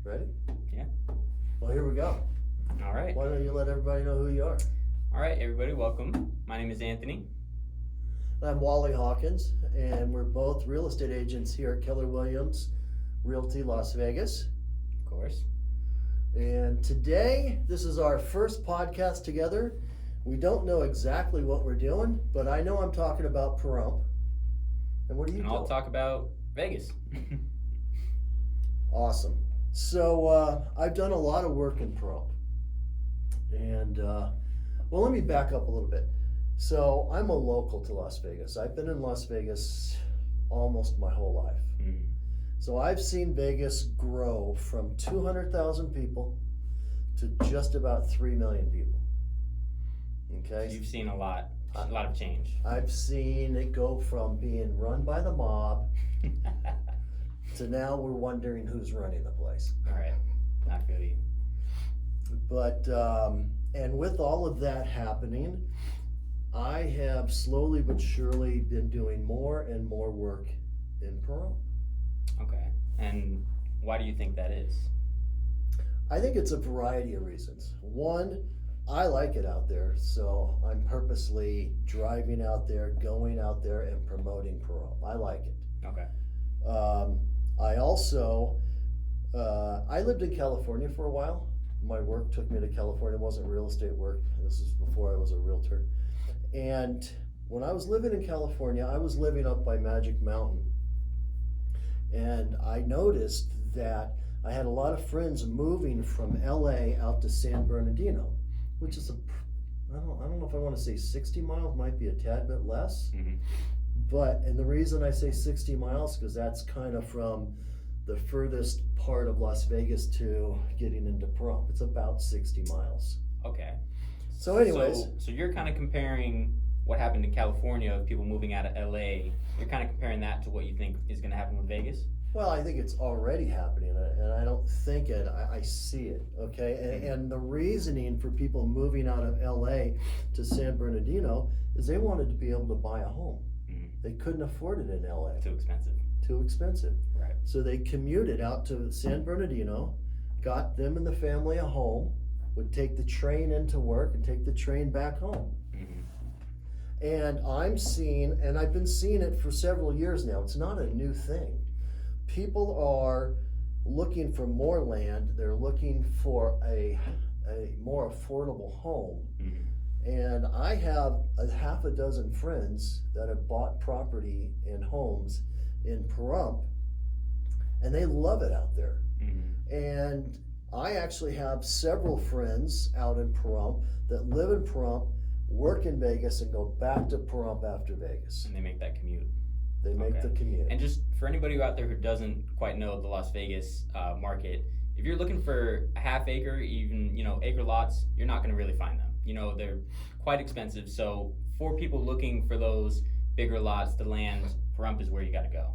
Ready? Yeah. Well, here we go. All right. Why don't you let everybody know who you are? All right, everybody, welcome. My name is Anthony. I'm Wally Hawkins, and we're both real estate agents here at Keller Williams Realty Las Vegas. Of course. And today, this is our first podcast together. We don't know exactly what we're doing, but I know I'm talking about Pahrump. And what are you doing? I'll talk about Vegas. Awesome. So I've done a lot of work in Pahrump. And well, let me back up a little bit. So I'm a local to Las Vegas. I've been in Las Vegas almost my whole life. Mm. So I've seen Vegas grow from 200,000 people to just about 3 million people. Okay. So you've seen a lot of change. I've seen it go from being run by the mob to now we're wondering who's running the place. All right, I feel you. But, and with all of that happening, I have slowly but surely been doing more and more work in Pahrump. Okay, and why do you think that is? I think it's a variety of reasons. One, I like it out there, so I'm purposely driving out there, going out there and promoting Pahrump. I like it. Okay. I also, I lived in California for a while. My work took me to California. It wasn't real estate work. This was before I was a realtor. And when I was living in California, I was living up by Magic Mountain. And I noticed that I had a lot of friends moving from LA out to San Bernardino, which is I don't know if I want to say 60 miles, might be a tad bit less. Mm-hmm. But, and the reason I say 60 miles, because that's kind of from the furthest part of Las Vegas to getting into Pahrump. It's about 60 miles. Okay. So anyways. So you're kind of comparing what happened in California of people moving out of LA. You're kind of comparing that to what you think is going to happen with Vegas? Well, I think it's already happening, and I don't think it, I see it, okay? And the reasoning for people moving out of LA to San Bernardino is they wanted to be able to buy a home. Mm-hmm. They couldn't afford it in LA. Too expensive. Too expensive. Right. So they commuted out to San Bernardino, got them and the family a home, would take the train into work and take the train back home. Mm-hmm. And I'm seeing, and I've been seeing it for several years now, it's not a new thing. People are looking for more land, they're looking for a more affordable home. Mm-hmm. And I have a half a dozen friends that have bought property and homes in Pahrump, and they love it out there. Mm-hmm. And I actually have several friends out in Pahrump that live in Pahrump, work in Vegas, and go back to Pahrump after Vegas. And they make that commute. They make the commute. And just for anybody out there who doesn't quite know the Las Vegas market, if you're looking for a half acre, even acre lots, you're not going to really find them. They're quite expensive. So for people looking for those bigger lots, the land, Pahrump is where you got to go.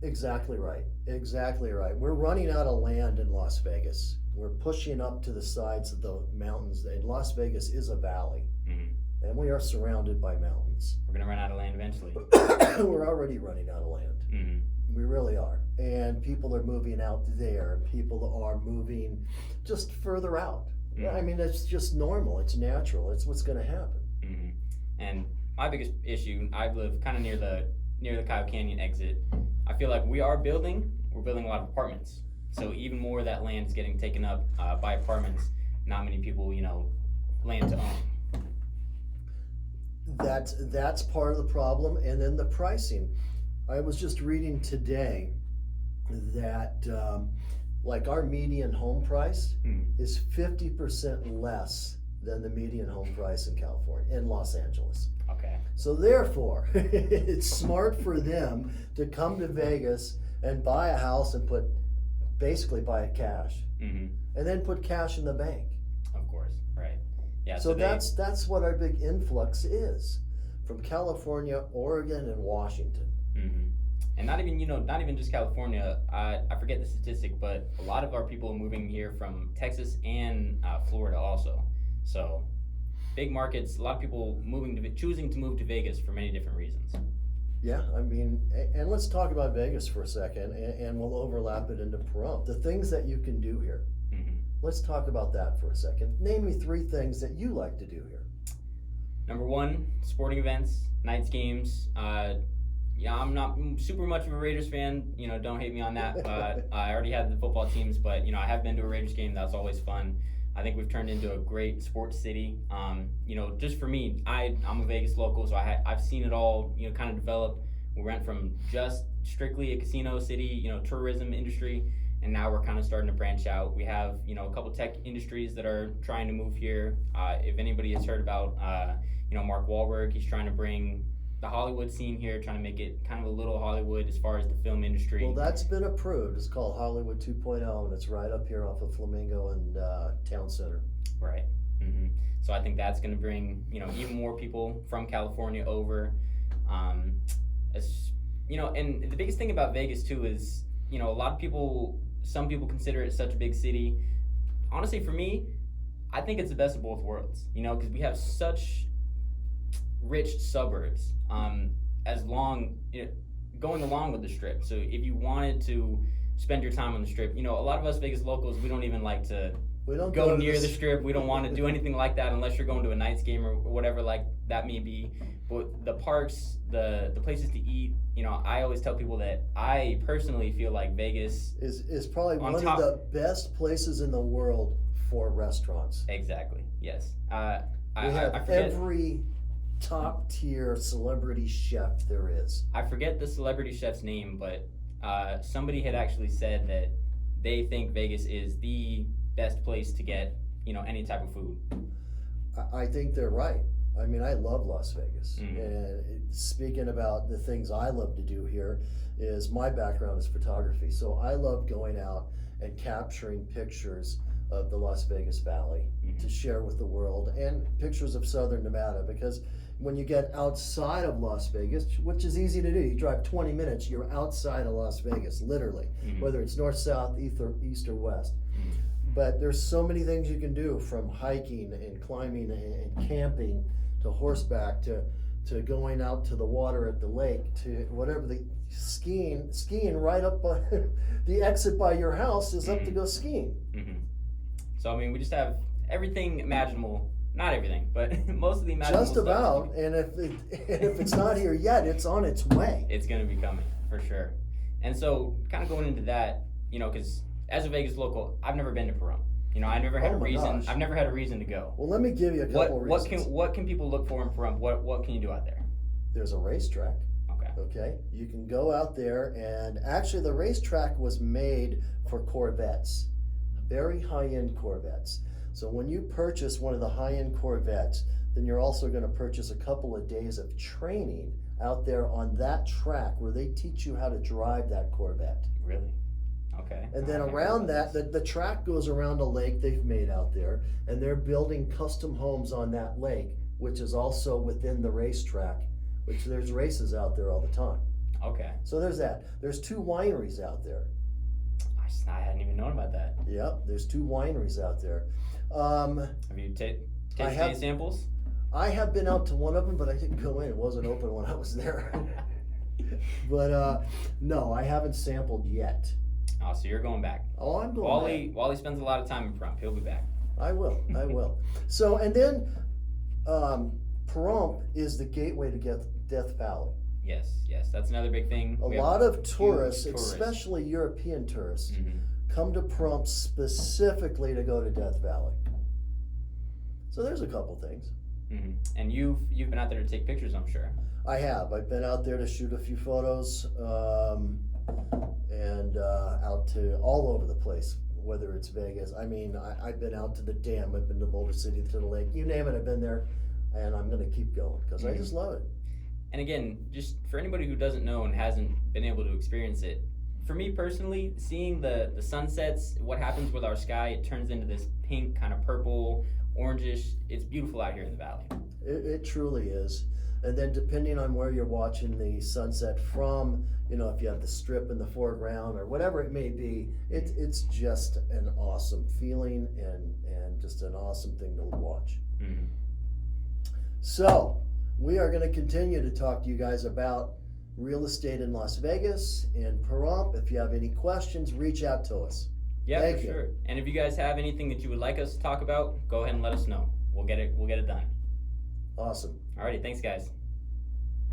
Exactly right. Exactly right. We're running out of land in Las Vegas. We're pushing up to the sides of the mountains. And Las Vegas is a valley. Mm-hmm. And we are surrounded by mountains. We're going to run out of land eventually. We're already running out of land. Mm-hmm. We really are. And people are moving out there, and people are moving just further out. Mm-hmm. I mean, it's just normal. It's natural. It's what's going to happen. Mm-hmm. And my biggest issue, I live kind of near the Kyle Canyon exit. I feel like we're building a lot of apartments. So even more of that land is getting taken up by apartments. Not many people, land to own. That's part of the problem, and then the pricing. I was just reading today that like our median home price is 50% less than the median home price in California, in Los Angeles. Okay. So therefore, it's smart for them to come to Vegas and buy a house and basically buy it cash, mm-hmm. and then put cash in the bank. Of course, right. Yeah. So that's what our big influx is from California, Oregon, and Washington. Mm-hmm. And not even just California. I forget the statistic, but a lot of our people are moving here from Texas and Florida also. So big markets. A lot of people choosing to move to Vegas for many different reasons. Yeah, I mean, and let's talk about Vegas for a second, and we'll overlap it into Pahrump. The things that you can do here. Mm-hmm. Let's talk about that for a second. Name me 3 things that you like to do here. Number 1, sporting events, nights games. Yeah, I'm not super much of a Raiders fan. Don't hate me on that. I already had the football teams, but I have been to a Raiders game. That's always fun. I think we've turned into a great sports city. Just for me, I'm a Vegas local, so I've seen it all. Kind of develop. We went from just strictly a casino city, tourism industry, and now we're kind of starting to branch out. We have a couple tech industries that are trying to move here. If anybody has heard about Mark Wahlberg, he's trying to bring the Hollywood scene here, trying to make it kind of a little Hollywood as far as the film industry. Well, that's been approved. It's called Hollywood 2.0, and it's right up here off of Flamingo and Town Center. Right. Mm-hmm. So I think that's going to bring even more people from California over. And the biggest thing about Vegas too is a lot of people, some people consider it such a big city. Honestly, for me, I think it's the best of both worlds. Because we have such rich suburbs, going along with the Strip. So if you wanted to spend your time on the Strip, a lot of us Vegas locals, we don't even like to go near the Strip. We don't want to do anything like that unless you're going to a Knights game or whatever like that may be. But the parks, the places to eat, I always tell people that I personally feel like Vegas is probably one of the best places in the world for restaurants. Exactly. Yes. I forget every top tier celebrity chef there is. I forget the celebrity chef's name, but somebody had actually said that they think Vegas is the best place to get any type of food. I think they're right. I mean, I love Las Vegas. Mm-hmm. And speaking about the things I love to do here, is my background is photography. So I love going out and capturing pictures of the Las Vegas Valley mm-hmm. to share with the world, and pictures of Southern Nevada, because when you get outside of Las Vegas, which is easy to do, you drive 20 minutes, you're outside of Las Vegas, literally, mm-hmm. whether it's north, south, east or west. Mm-hmm. But there's so many things you can do, from hiking and climbing and camping to horseback to going out to the water at the lake to whatever, the skiing right up by the exit by your house is up mm-hmm. to go skiing. Mm-hmm. So I mean, we just have everything imaginable. Not everything, but most of the imaginable Just about, and if it's not here yet, it's on its way. It's going to be coming, for sure. And so, kind of going into that, because as a Vegas local, I've never been to Pahrump. I never had a reason. Gosh. I've never had a reason to go. Well, let me give you a couple reasons. What can people look for in Pahrump? What can you do out there? There's a racetrack. Okay, you can go out there, and actually the racetrack was made for Corvettes, very high-end Corvettes. So when you purchase one of the high-end Corvettes, then you're also going to purchase a couple of days of training out there on that track where they teach you how to drive that Corvette. Really? Okay. And then around that, the track goes around a lake they've made out there, and they're building custom homes on that lake, which is also within the racetrack, which there's races out there all the time. Okay. So there's that. There's 2 wineries out there. I hadn't even known about that. Yep, there's 2 wineries out there. Have you tasted any samples? I have been out to one of them, but I didn't go in. It wasn't open when I was there. But no, I haven't sampled yet. Oh, so you're going back. Oh, I'm going back. Wally spends a lot of time in Pahrump. He'll be back. I will. So, and then Pahrump is the gateway to Death Valley. Yes, that's another big thing. A lot of tourists, especially European tourists, mm-hmm. come to Pahrump specifically to go to Death Valley. So there's a couple things. Mm-hmm. And you've been out there to take pictures, I'm sure. I have. I've been out there to shoot a few photos, and out to all over the place, whether it's Vegas. I mean, I've been out to the dam, I've been to Boulder City, to the lake, you name it, I've been there, and I'm going to keep going because mm-hmm. I just love it. And again, just for anybody who doesn't know and hasn't been able to experience it, for me personally, seeing the sunsets, what happens with our sky, it turns into this pink, kind of purple, orangish. It's beautiful out here in the valley. It truly is. And then depending on where you're watching the sunset from, if you have the Strip in the foreground or whatever it may be, it's just an awesome feeling and just an awesome thing to watch. Mm-hmm. So we are going to continue to talk to you guys about real estate in Las Vegas and Pahrump. If you have any questions, reach out to us. Yeah, Thank for you. sure. And if you guys have anything that you would like us to talk about, go ahead and let us know. We'll get it done. Awesome. Alrighty, thanks guys.